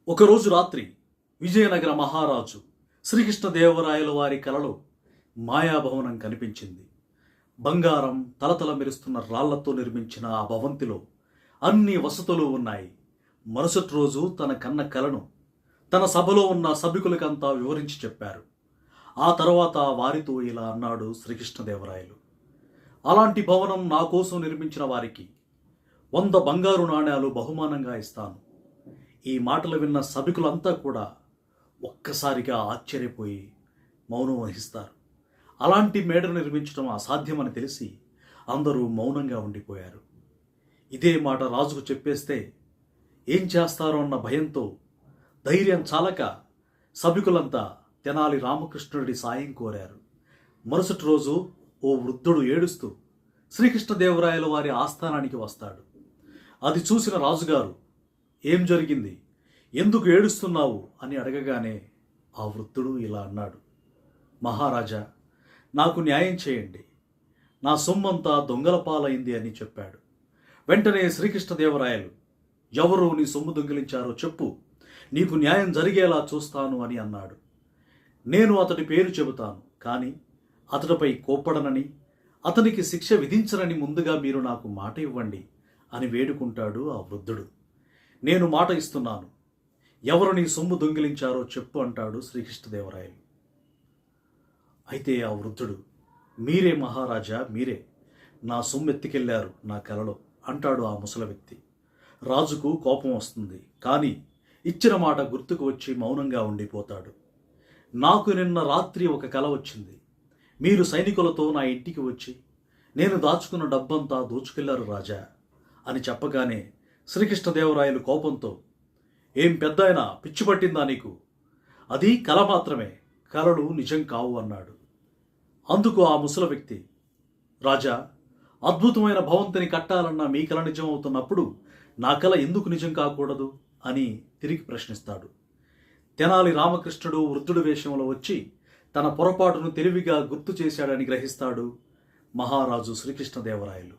ఒకరోజు రాత్రి విజయనగర మహారాజు శ్రీకృష్ణదేవరాయల వారి కలలో మాయాభవనం కనిపించింది. బంగారం తలతల మెరుస్తున్న రాళ్లతో నిర్మించిన ఆ భవంతిలో అన్ని వసతులు ఉన్నాయి. మరుసటి రోజు తన కన్న కలను తన సభలో ఉన్న సభికులకంతా వివరించి చెప్పారు. ఆ తర్వాత వారితో ఇలా అన్నాడు శ్రీకృష్ణదేవరాయలు, అలాంటి భవనం నా కోసం నిర్మించిన వారికి 100 బంగారు నాణ్యాలు బహుమానంగా ఇస్తాను. ఈ మాటలు విన్న సభికులంతా కూడా ఒక్కసారిగా ఆశ్చర్యపోయి మౌనం వహిస్తారు. అలాంటి మేడను నిర్మించడం అసాధ్యమని తెలిసి అందరూ మౌనంగా ఉండిపోయారు. ఇదే మాట రాజుకు చెప్పేస్తే ఏం చేస్తారో అన్న భయంతో ధైర్యం చాలక సభికులంతా తెనాలి రామకృష్ణుడి సాయం కోరారు. మరుసటి రోజు ఓ వృద్ధుడు ఏడుస్తూ శ్రీకృష్ణదేవరాయల వారి ఆస్థానానికి వస్తాడు. అది చూసిన రాజుగారు, ఏం జరిగింది, ఎందుకు ఏడుస్తున్నావు అని అడగగానే ఆ వృద్ధుడు ఇలా అన్నాడు, మహారాజా, నాకు న్యాయం చేయండి, నా సొమ్మంతా దొంగల పాలైంది అని చెప్పాడు. వెంటనే శ్రీకృష్ణదేవరాయలు, ఎవరు నీ సొమ్ము దొంగిలించారో చెప్పు, నీకు న్యాయం జరిగేలా చూస్తాను అని అన్నాడు. నేను అతడి పేరు చెబుతాను, కానీ అతడిపై కోప్పడనని, అతనికి శిక్ష విధించనని ముందుగా మీరు నాకు మాట ఇవ్వండి అని వేడుకుంటాడు ఆ వృద్ధుడు. నేను మాట ఇస్తున్నాను, ఎవరు నీ సొమ్ము దొంగిలించారో చెప్పు అంటాడు శ్రీకృష్ణదేవరాయలు. అయితే ఆ వృద్ధుడు, మీరే మహారాజా, మీరే నా సొమ్ము ఎత్తికెళ్లారు నా కలలో అంటాడు ఆ ముసలి వ్యక్తి. రాజుకు కోపం వస్తుంది, కానీ ఇచ్చిన మాట గుర్తుకు వచ్చి మౌనంగా ఉండిపోతాడు. నాకు నిన్న రాత్రి ఒక కల వచ్చింది. మీరు సైనికులతో నా ఇంటికి వచ్చి నేను దాచుకున్న డబ్బంతా దోచుకెళ్లారు రాజా అని చెప్పగానే శ్రీకృష్ణదేవరాయలు కోపంతో, ఏం పెద్దాయనా, పిచ్చి పట్టిందా నీకు? అది కల మాత్రమే, కలలు నిజం కావు అన్నాడు. అందుకు ఆ ముసలి వ్యక్తి, రాజా, అద్భుతమైన భవంతిని కట్టాలన్న మీ కల నిజం అవుతున్నప్పుడు నా కల ఎందుకు నిజం కాకూడదు అని తిరిగి ప్రశ్నిస్తాడు. తెనాలి రామకృష్ణుడు వృద్ధుడి వేషంలో వచ్చి తన పొరపాటును తెలివిగా గుర్తు చేశాడని గ్రహిస్తాడు మహారాజు శ్రీకృష్ణదేవరాయలు.